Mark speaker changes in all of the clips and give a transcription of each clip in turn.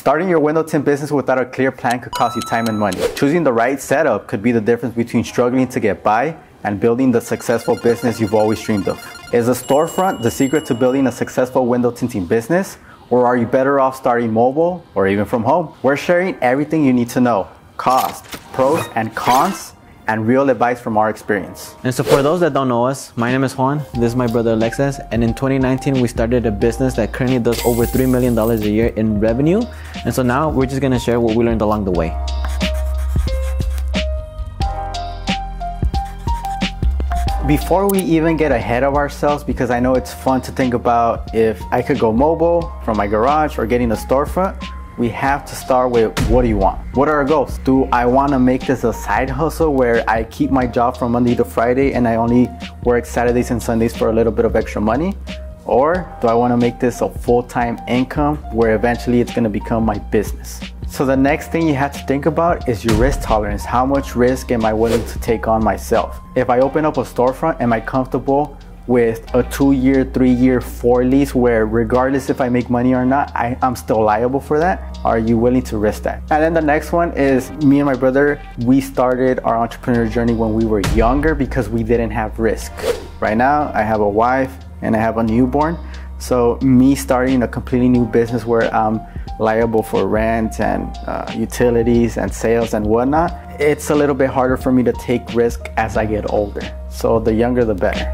Speaker 1: Starting your window tint business without a clear plan could cost you time and money. Choosing the right setup could be the difference between struggling to get by and building the successful business you've always dreamed of. Is a storefront the secret to building a successful window tinting business? Or are you better off starting mobile or even from home? We're sharing everything you need to know: cost, pros and cons, and real advice from our experience.
Speaker 2: And so for those that don't know us, my name is Juan, this is my brother Alexis, and in 2019 we started a business that currently does over $3 million a year in revenue. And so now we're just gonna share what we learned along the way.
Speaker 1: Before we even get ahead of ourselves, because I know it's fun to think about if I could go mobile from my garage or getting a storefront, we have to start with, what do you want? What are our goals? Do I want to make this a side hustle where I keep my job from Monday to Friday and I only work Saturdays and Sundays for a little bit of extra money? Or do I want to make this a full-time income where eventually it's going to become my business? So the next thing you have to think about is your risk tolerance. How much risk am I willing to take on myself? If I open up a storefront, am I comfortable with a 2-year, 3-year, 4 lease where regardless if I make money or not, I'm still liable for that? Are you willing to risk that? And then the next one is me and my brother, we started our entrepreneur journey when we were younger because we didn't have risk. Right now, I have a wife and I have a newborn. So me starting a completely new business where I'm liable for rent and utilities and sales and whatnot, it's a little bit harder for me to take risk as I get older. So the younger, the better.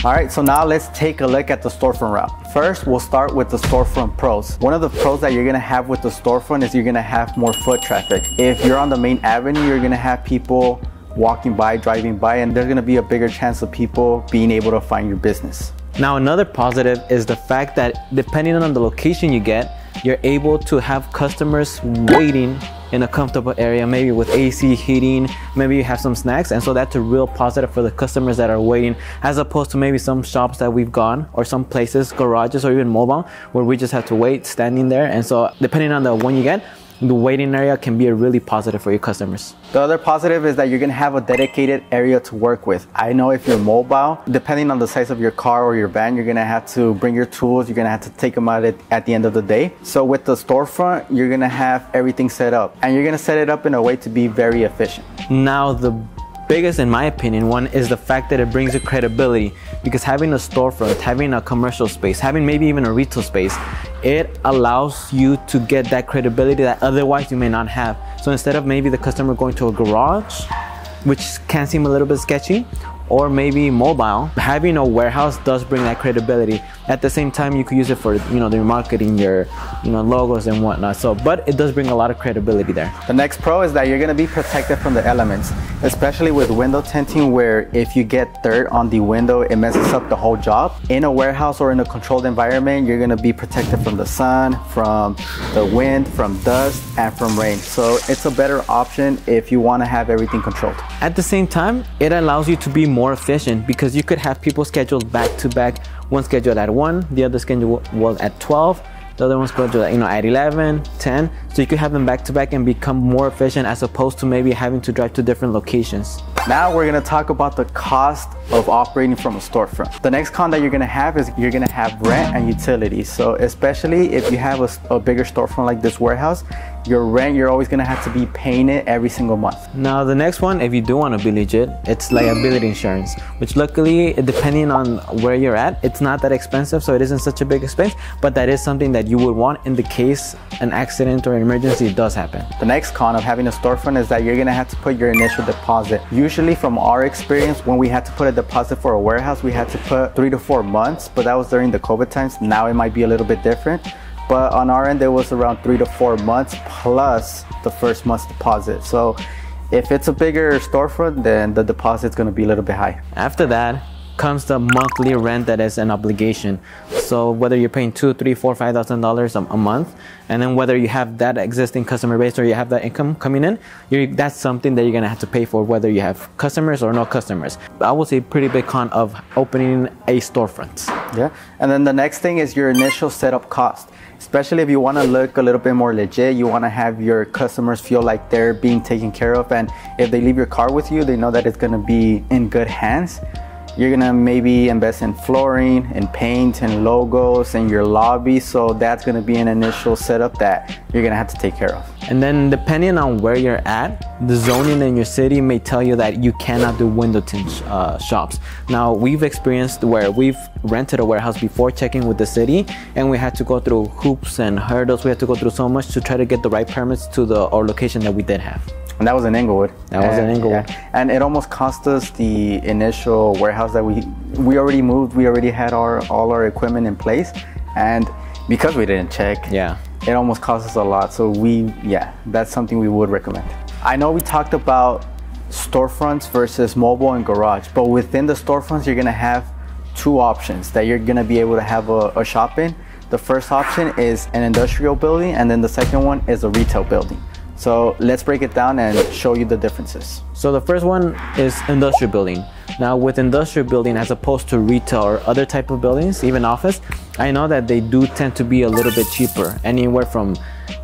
Speaker 1: All right, so now let's take a look at the storefront route. First, we'll start with the storefront pros. One of the pros that you're gonna have with the storefront is you're gonna have more foot traffic. If you're on the main avenue, you're gonna have people walking by, driving by, and there's gonna be a bigger chance of people being able to find your business.
Speaker 2: Now, another positive is the fact that depending on the location you get, you're able to have customers waiting in a comfortable area, maybe with AC, heating, maybe you have some snacks, and so that's a real positive for the customers that are waiting, as opposed to maybe some shops that we've gone, or some places, garages, or even mobile, where we just have to wait standing there. And so depending on the one you get, the waiting area can be a really positive for your customers.
Speaker 1: The other positive is that you're gonna have a dedicated area to work with. I know if you're mobile, depending on the size of your car or your van, you're gonna have to bring your tools, you're gonna have to take them out at the end of the day. So with the storefront, you're gonna have everything set up, and you're gonna set it up in a way to be very efficient.
Speaker 2: Now, the biggest, in my opinion, one is the fact that it brings you credibility, because having a storefront, having a commercial space, having maybe even a retail space, it allows you to get that credibility that otherwise you may not have. So instead of maybe the customer going to a garage, which can seem a little bit sketchy, or maybe mobile, having a warehouse does bring that credibility. At the same time, you could use it for, your marketing, your, logos and whatnot. So, but it does bring a lot of credibility there.
Speaker 1: The next pro is that you're gonna be protected from the elements, especially with window tinting, where if you get dirt on the window, it messes up the whole job. In a warehouse or in a controlled environment, you're gonna be protected from the sun, from the wind, from dust, and from rain. So it's a better option if you wanna have everything controlled.
Speaker 2: At the same time, it allows you to be more efficient, because you could have people scheduled back to back, one scheduled at 1, the other scheduled at 12, the other one scheduled at 11, 10. So you could have them back to back and become more efficient, as opposed to maybe having to drive to different locations.
Speaker 1: Now we're gonna talk about the cost of operating from a storefront. The next con that you're gonna have is you're gonna have rent and utilities. So especially if you have a bigger storefront like this warehouse, your rent, you're always gonna have to be paying it every single month.
Speaker 2: Now the next one, if you do want to be legit, it's liability insurance, which luckily, depending on where you're at, it's not that expensive, so it isn't such a big expense, but that is something that you would want in the case an accident or an emergency does happen.
Speaker 1: The next con of having a storefront is that you're gonna have to put your initial deposit. Usually from our experience, when we had to put a deposit for a warehouse, we had to put 3 to 4 months, but that was during the COVID times. Now it might be a little bit different. But on our end, it was around 3 to 4 months plus the first month's deposit. So if it's a bigger storefront, then the deposit's gonna be a little bit high.
Speaker 2: After that comes the monthly rent that is an obligation. So whether you're paying $2,000, $3,000, $4,000, $5,000 a month, and then whether you have that existing customer base or you have that income coming in, that's something that you're gonna have to pay for, whether you have customers or no customers. I would say pretty big con of opening a storefront.
Speaker 1: Yeah, and then the next thing is your initial setup cost. Especially if you want to look a little bit more legit, you want to have your customers feel like they're being taken care of, and if they leave your car with you, they know that it's going to be in good hands. You're gonna maybe invest in flooring and paint and logos and your lobby. So that's gonna be an initial setup that you're gonna have to take care of.
Speaker 2: And then depending on where you're at, the zoning in your city may tell you that you cannot do window tint shops. Now, we've experienced where we've rented a warehouse before checking with the city, and we had to go through hoops and hurdles. We had to go through so much to try to get the right permits to our location that we did have.
Speaker 1: And that was in Inglewood.
Speaker 2: That was in Inglewood.
Speaker 1: Yeah. And it almost cost us the initial warehouse that we already moved. We already had all our equipment in place. And because we didn't check, it almost cost us a lot. So that's something we would recommend. I know we talked about storefronts versus mobile and garage, but within the storefronts, you're gonna have two options that you're gonna be able to have a shop in. The first option is an industrial building, and then the second one is a retail building. So let's break it down and show you the differences.
Speaker 2: So the first one is industrial building. Now with industrial building, as opposed to retail or other type of buildings, even office, I know that they do tend to be a little bit cheaper, anywhere from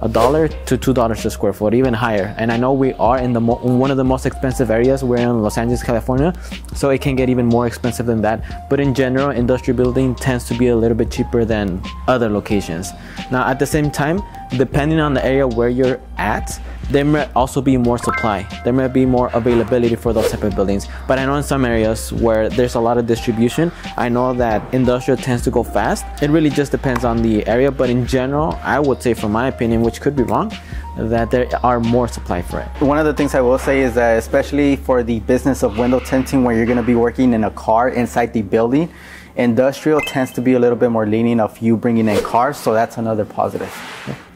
Speaker 2: $1 to $2 a square foot, even higher. And I know we are in one of the most expensive areas. We're in Los Angeles, California, so it can get even more expensive than that. But in general, industrial building tends to be a little bit cheaper than other locations. Now at the same time, depending on the area where you're at, there might also be more supply. There might be more availability for those type of buildings. But I know in some areas where there's a lot of distribution, I know that industrial tends to go fast. It really just depends on the area, but in general, I would say, from my opinion, which could be wrong, that there are more supply for it.
Speaker 1: One of the things I will say is that, especially for the business of window tinting, where you're gonna be working in a car inside the building, industrial tends to be a little bit more lenient of you bringing in cars, so that's another positive.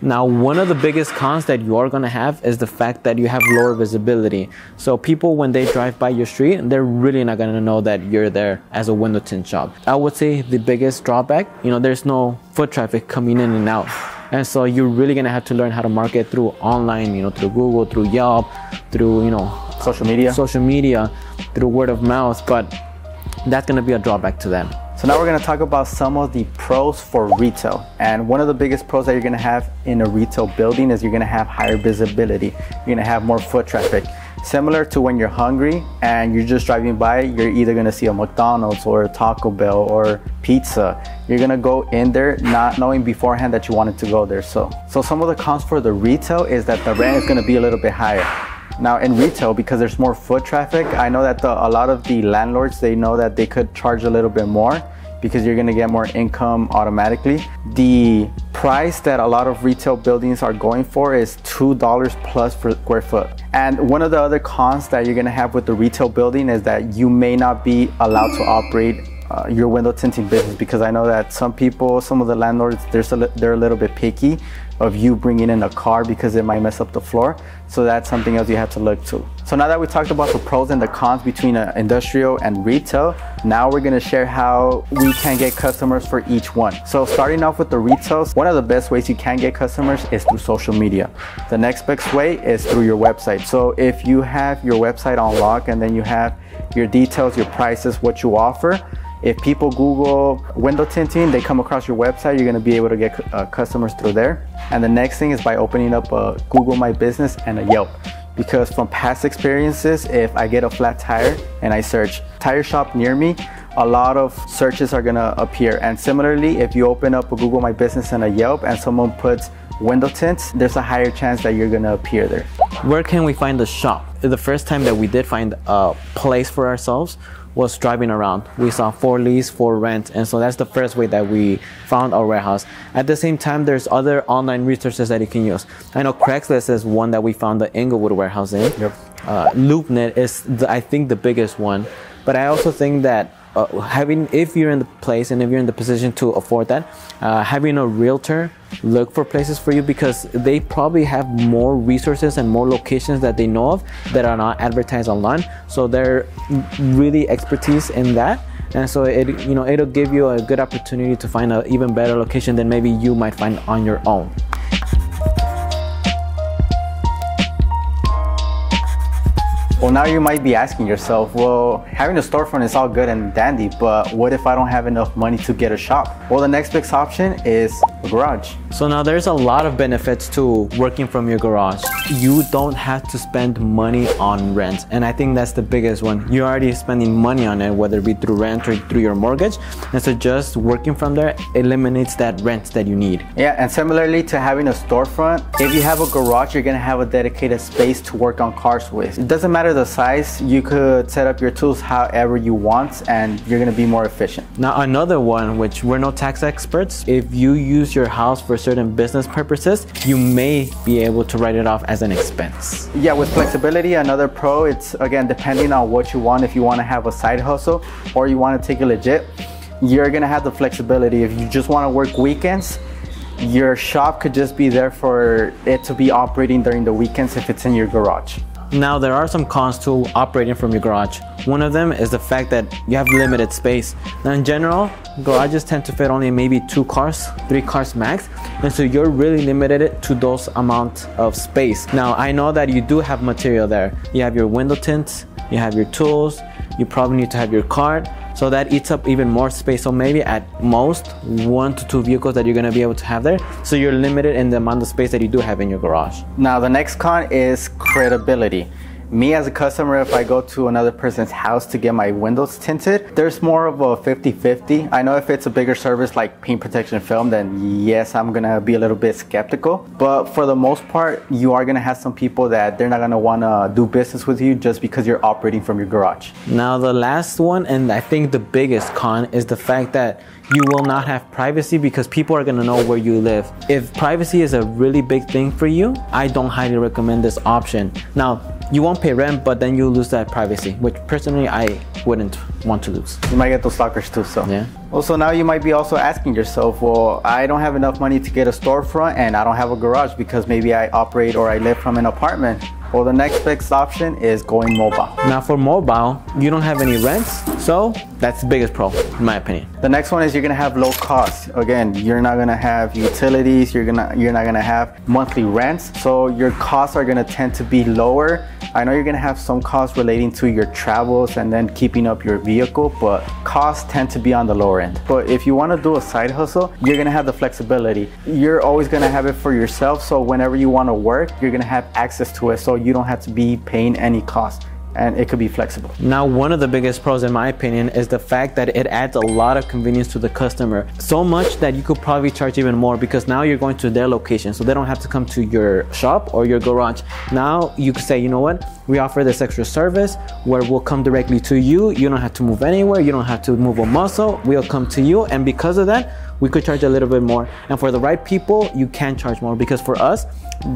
Speaker 2: Now, one of the biggest cons that you are going to have is the fact that you have lower visibility. So people, when they drive by your street, they're really not going to know that you're there as a window tint shop. I would say the biggest drawback, there's no foot traffic coming in and out. And so you're really going to have to learn how to market through online, through Google, through Yelp, through,
Speaker 1: social media,
Speaker 2: through word of mouth. But that's going to be a drawback to that.
Speaker 1: So now we're going to talk about some of the pros for retail. And one of the biggest pros that you're going to have in a retail building is you're going to have higher visibility. You're going to have more foot traffic. Similar to when you're hungry and you're just driving by, you're either going to see a McDonald's or a Taco Bell or pizza. You're going to go in there not knowing beforehand that you wanted to go there. So some of the cons for the retail is that the rent is going to be a little bit higher. Now in retail, because there's more foot traffic, I know that a lot of the landlords, they know that they could charge a little bit more because you're gonna get more income automatically. The price that a lot of retail buildings are going for is $2 plus per square foot. And one of the other cons that you're gonna have with the retail building is that you may not be allowed to operate your window tinting business, because I know that some of the landlords, they're a little bit picky of you bringing in a car because it might mess up the floor. So that's something else you have to look to. So now that we talked about the pros and the cons between industrial and retail, now we're gonna share how we can get customers for each one. So starting off with the retail, one of the best ways you can get customers is through social media. The next best way is through your website. So if you have your website on lock and then you have your details, your prices, what you offer, if people Google window tinting, they come across your website, you're gonna be able to get customers through there. And the next thing is by opening up a Google My Business and a Yelp. Because from past experiences, if I get a flat tire and I search tire shop near me, a lot of searches are gonna appear. And similarly, if you open up a Google My Business and a Yelp and someone puts window tints, there's a higher chance that you're gonna appear there.
Speaker 2: Where can we find a shop? The first time that we did find a place for ourselves was driving around. We saw for lease, for rent, and so that's the first way that we found our warehouse. At the same time, there's other online resources that you can use. I know Craigslist is one that we found the Inglewood warehouse in.
Speaker 1: Yep.
Speaker 2: LoopNet is, I think, the biggest one. But I also think that if you're in the place and if you're in the position to afford that, having a realtor look for places for you, because they probably have more resources and more locations that they know of that are not advertised online. So they're really expertise in that. And so it'll give you a good opportunity to find an even better location than maybe you might find on your own.
Speaker 1: Well, now you might be asking yourself, well, having a storefront is all good and dandy, but what if I don't have enough money to get a shop? Well, the next big option is a garage.
Speaker 2: So now there's a lot of benefits to working from your garage. You don't have to spend money on rent. And I think that's the biggest one. You're already spending money on it, whether it be through rent or through your mortgage. And so just working from there eliminates that rent that you need.
Speaker 1: Yeah, and similarly to having a storefront, if you have a garage, you're gonna have a dedicated space to work on cars with. It doesn't matter the size, you could set up your tools however you want and you're gonna be more efficient.
Speaker 2: Now another one, which we're no tax experts, if you use your house for certain business purposes, you may be able to write it off as an expense.
Speaker 1: Yeah, with flexibility, another pro, it's again depending on what you want. If you want to have a side hustle or you want to take it legit, you're gonna have the flexibility. If you just want to work weekends, your shop could just be there for it to be operating during the weekends if it's in your garage.
Speaker 2: Now there are some cons to operating from your garage. One of them is the fact that you have limited space. Now in general, garages tend to fit only maybe 2 cars, 3 cars max. And so you're really limited to those amount of space. Now I know that you do have material there. You have your window tints, you have your tools, you probably need to have your cart. So that eats up even more space. So maybe at most 1 to 2 vehicles that you're gonna be able to have there. So you're limited in the amount of space that you do have in your garage.
Speaker 1: Now the next con is credibility. Me as a customer, if I go to another person's house to get my windows tinted, there's more of a 50-50. I know if it's a bigger service like paint protection film, then yes, I'm gonna be a little bit skeptical. But for the most part, you are gonna have some people that they're not gonna wanna do business with you just because you're operating from your garage.
Speaker 2: Now the last one, and I think the biggest con, is the fact that you will not have privacy because people are gonna know where you live. If privacy is a really big thing for you, I don't highly recommend this option. Now, you won't pay rent, but then you lose that privacy, which personally I wouldn't want to lose.
Speaker 1: You might get those stalkers too, so.
Speaker 2: Yeah.
Speaker 1: Also, now you might be also asking yourself, well, I don't have enough money to get a storefront and I don't have a garage because maybe I operate or I live from an apartment. Well, the next best option is going mobile.
Speaker 2: Now for mobile, you don't have any rents, so that's the biggest pro, in my opinion.
Speaker 1: The next one is you're gonna have low costs. Again, you're not gonna have utilities, you're not gonna have monthly rents, so your costs are gonna tend to be lower. I know you're gonna have some costs relating to your travels and then keeping up your vehicle, but costs tend to be on the lower end. But if you wanna do a side hustle, you're gonna have the flexibility. You're always gonna have it for yourself, so whenever you wanna work, you're gonna have access to it, so you don't have to be paying any cost. And it could be flexible.
Speaker 2: Now, one of the biggest pros in my opinion is the fact that it adds a lot of convenience to the customer. So much that you could probably charge even more because now you're going to their location. So they don't have to come to your shop or your garage. Now you could say, you know what? We offer this extra service where we'll come directly to you. You don't have to move anywhere. You don't have to move a muscle. We'll come to you. And because of that, we could charge a little bit more. And for the right people, you can charge more because for us,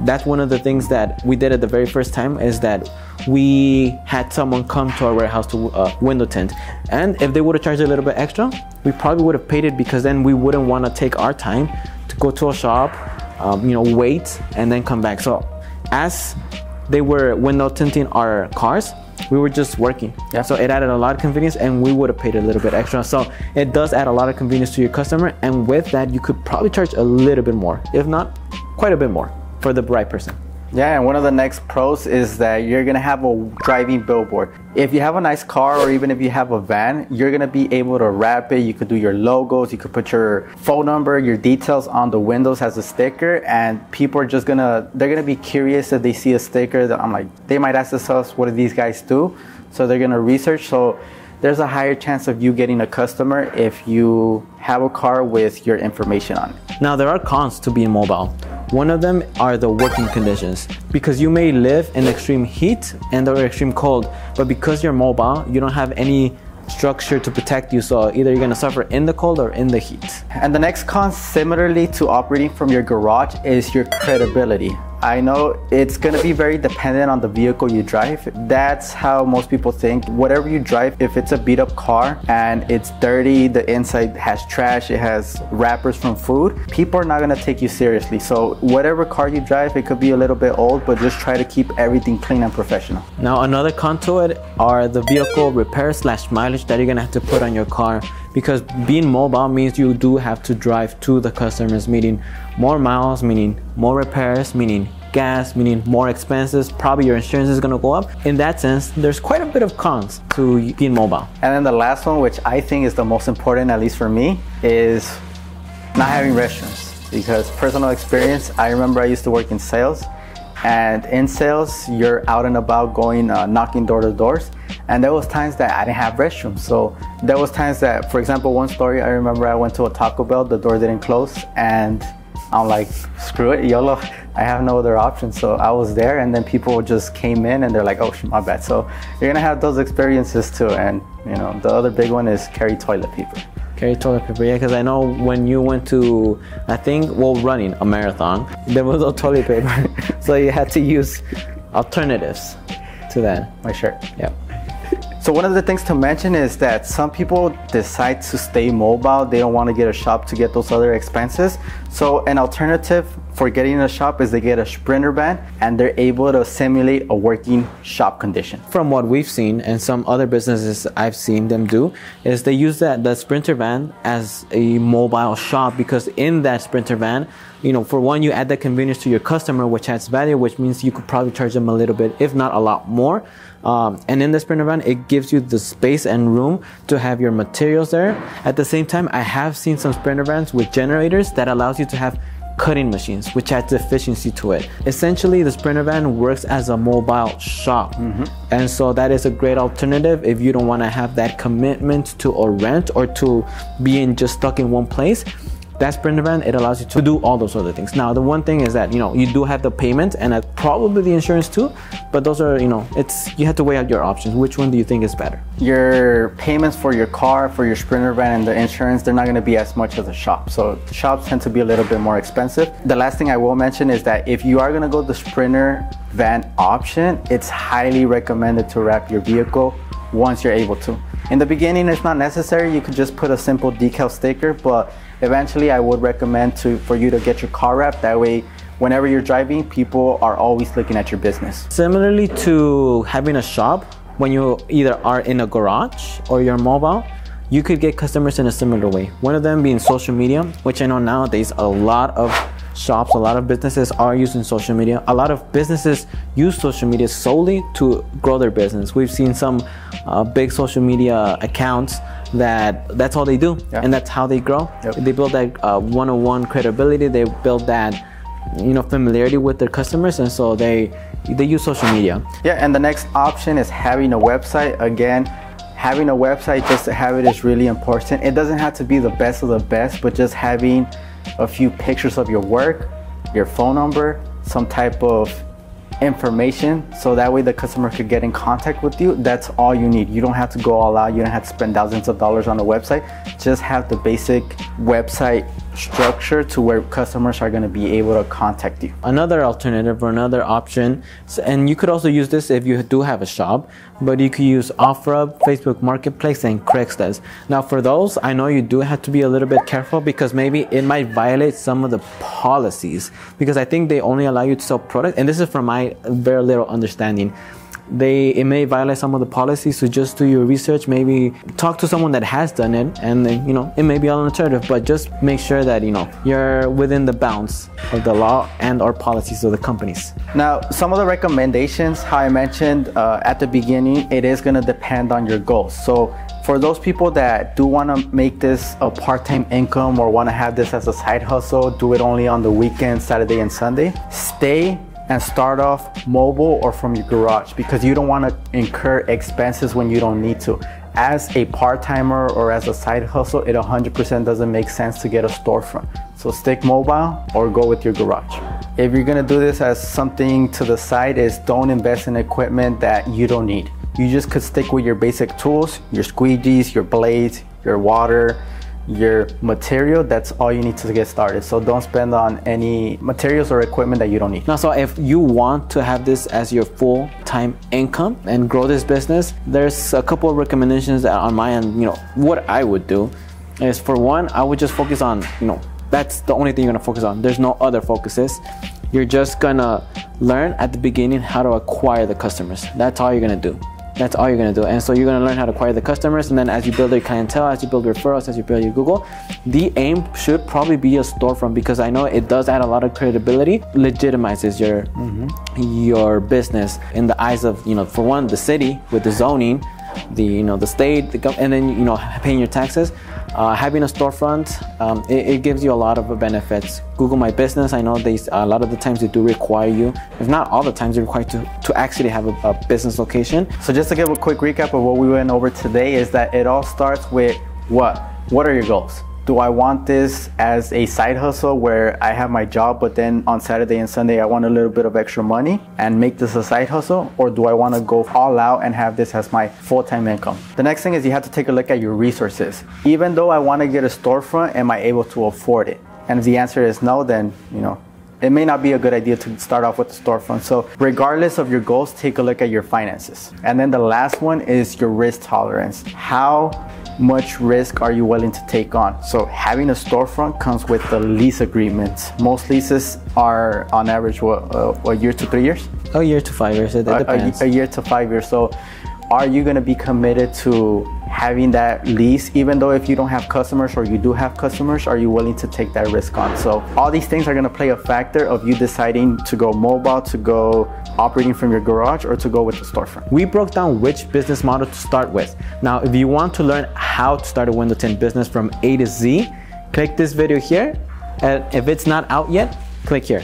Speaker 2: that's one of the things that we did at the very first time is that we had someone come to our warehouse to window tint. And if they would have charged a little bit extra, we probably would have paid it because then we wouldn't want to take our time to go to a shop, wait and then come back. So as they were window tinting our cars, we were just working. Yeah. So it added a lot of convenience and we would have paid a little bit extra. So it does add a lot of convenience to your customer. And with that, you could probably charge a little bit more, if not quite a bit more for the right person.
Speaker 1: Yeah, and one of the next pros is that you're gonna have a driving billboard. If you have a nice car or even if you have a van, you're gonna be able to wrap it. You could do your logos, you could put your phone number, your details on the windows as a sticker, and people are just they're gonna be curious if they see a sticker that I'm like, they might ask themselves, what do these guys do? So they're gonna research. So there's a higher chance of you getting a customer if you have a car with your information on it.
Speaker 2: Now there are cons to being mobile. One of them are the working conditions, because you may live in extreme heat and or extreme cold, but because you're mobile, you don't have any structure to protect you, so either you're gonna suffer in the cold or in the heat.
Speaker 1: And the next con, similarly to operating from your garage, is your credibility. I know it's gonna be very dependent on the vehicle you drive. That's how most people think. Whatever you drive, if it's a beat up car and it's dirty, the inside has trash, it has wrappers from food, people are not gonna take you seriously. So whatever car you drive, it could be a little bit old, but just try to keep everything clean and professional.
Speaker 2: Now another con to it are the vehicle repairs / mileage that you're gonna have to put on your car, because being mobile means you do have to drive to the customers, meaning more miles, meaning more repairs, meaning gas, meaning more expenses. Probably your insurance is gonna go up. In that sense, there's quite a bit of cons to being mobile.
Speaker 1: And then the last one, which I think is the most important, at least for me, is not having restrooms. because personal experience, I remember I used to work in sales, and in sales, you're out and about going, knocking door to doors. And there was times that I didn't have restrooms. So there was times that, for example, one story, I remember I went to a Taco Bell, the door didn't close, and I'm like, screw it, YOLO, I have no other option. So I was there, and then people just came in and they're like, oh, my bad. So you're gonna have those experiences too. And you know, the other big one is carry toilet paper.
Speaker 2: Carry toilet paper, yeah, because I know when you went to, I think, well, running a marathon, there was no toilet paper. So you had to use alternatives to that.
Speaker 1: My shirt.
Speaker 2: Yeah.
Speaker 1: So one of the things to mention is that some people decide to stay mobile. They don't want to get a shop to get those other expenses. So an alternative for getting a shop is they get a Sprinter van and they're able to simulate a working shop condition.
Speaker 2: From what we've seen and some other businesses I've seen them do is they use the Sprinter van as a mobile shop, because in that Sprinter van, you know, for one, you add the convenience to your customer, which adds value, which means you could probably charge them a little bit, if not a lot more. And in the Sprinter van, it gives you the space and room to have your materials there. At the same time, I have seen some Sprinter vans with generators that allows you to have cutting machines, which adds efficiency to it. Essentially, the Sprinter van works as a mobile shop. And so that is a great alternative if you don't want to have that commitment to a rent or to being just stuck in one place. That Sprinter van, it allows you to do all those other things. Now, the one thing is that, you know, you do have the payment and probably the insurance too, but those are, you know, you have to weigh out your options. Which one do you think is better?
Speaker 1: Your payments for your car, for your Sprinter van, and the insurance, they're not going to be as much as a shop. So shops tend to be a little bit more expensive. The last thing I will mention is that if you are going to go the Sprinter van option, it's highly recommended to wrap your vehicle once you're able to. In the beginning, it's not necessary. You could just put a simple decal sticker, but eventually I would recommend for you to get your car wrapped. That way, whenever you're driving, people are always looking at your business.
Speaker 2: Similarly to having a shop, when you either are in a garage or you're mobile, you could get customers in a similar way. One of them being social media, which I know nowadays a lot of shops, a lot of businesses are using social media. A lot of businesses use social media solely to grow their business. We've seen some big social media accounts that's all they do, and that's how they grow. They build that one-on-one credibility. They build that, you know, familiarity with their customers, and so they use social media.
Speaker 1: Yeah, and the next option is having a website. Again, having a website, just to have it, is really important. It doesn't have to be the best of the best, but just having a few pictures of your work, your phone number, some type of information, so that way the customer could get in contact with you. That's all you need. You don't have to go all out. You don't have to spend thousands of dollars on a website. Just have the basic website structure to where customers are going to be able to contact you.
Speaker 2: Another alternative or another option, and you could also use this if you do have a shop, but you could use OfferUp, Facebook Marketplace, and Craigslist. Now for those, I know you do have to be a little bit careful, because maybe it might violate some of the policies, because I think they only allow you to sell products, and this is from my very little understanding. It may violate some of the policies, so just do your research. Maybe talk to someone that has done it, and then, you know, it may be an alternative, but just make sure that, you know, you're within the bounds of the law and or policies of the companies.
Speaker 1: Now, some of the recommendations, how I mentioned at the beginning, it is going to depend on your goals. So for those people that do want to make this a part-time income or want to have this as a side hustle, do it only on the weekend, Saturday and Sunday, stay and start off mobile or from your garage, because you don't want to incur expenses when you don't need to. As a part-timer or as a side hustle, it 100% doesn't make sense to get a storefront. So stick mobile or go with your garage. If you're gonna do this as something to the side, is don't invest in equipment that you don't need. You just could stick with your basic tools, your squeegees, your blades, your water, your material. That's all you need to get started. So don't spend on any materials or equipment that you don't need.
Speaker 2: Now, so if you want to have this as your full-time income and grow this business, there's a couple of recommendations that on my end, you know, what I would do is, for one, I would just focus on, you know, that's the only thing you're gonna focus on. There's no other focuses. You're just gonna learn at the beginning how to acquire the customers. That's all you're gonna do. That's all you're gonna do. And so you're gonna learn how to acquire the customers, and then as you build your clientele, as you build referrals, as you build your Google, the aim should probably be a storefront, because I know it does add a lot of credibility, legitimizes your business in the eyes of, you know, for one, the city with the zoning, the, you know, the state, and then, you know, paying your taxes. Having a storefront, it gives you a lot of benefits. Google My Business, I know a lot of the times they do require you, if not all the times, they require to actually have a business location.
Speaker 1: So just to give a quick recap of what we went over today is that it all starts with what are your goals? Do I want this as a side hustle where I have my job, but then on Saturday and Sunday I want a little bit of extra money and make this a side hustle? Or do I want to go all out and have this as my full-time income? The next thing is you have to take a look at your resources. Even though I want to get a storefront, am I able to afford it? And if the answer is no, then it may not be a good idea to start off with the storefront. So regardless of your goals, take a look at your finances. And then the last one is your risk tolerance. How much risk are you willing to take on? So having a storefront comes with the lease agreement. Most leases are on average a year to 3 years?
Speaker 2: A year to 5 years, it depends.
Speaker 1: A year to 5 years. So are you going to be committed to having that lease, even though if you don't have customers or you do have customers, are you willing to take that risk on? So all these things are going to play a factor of you deciding to go mobile, to go operating from your garage, or to go with the storefront.
Speaker 2: We broke down which business model to start with. Now, if you want to learn how to start a window tint business from A to Z, click this video here. And if it's not out yet, click here.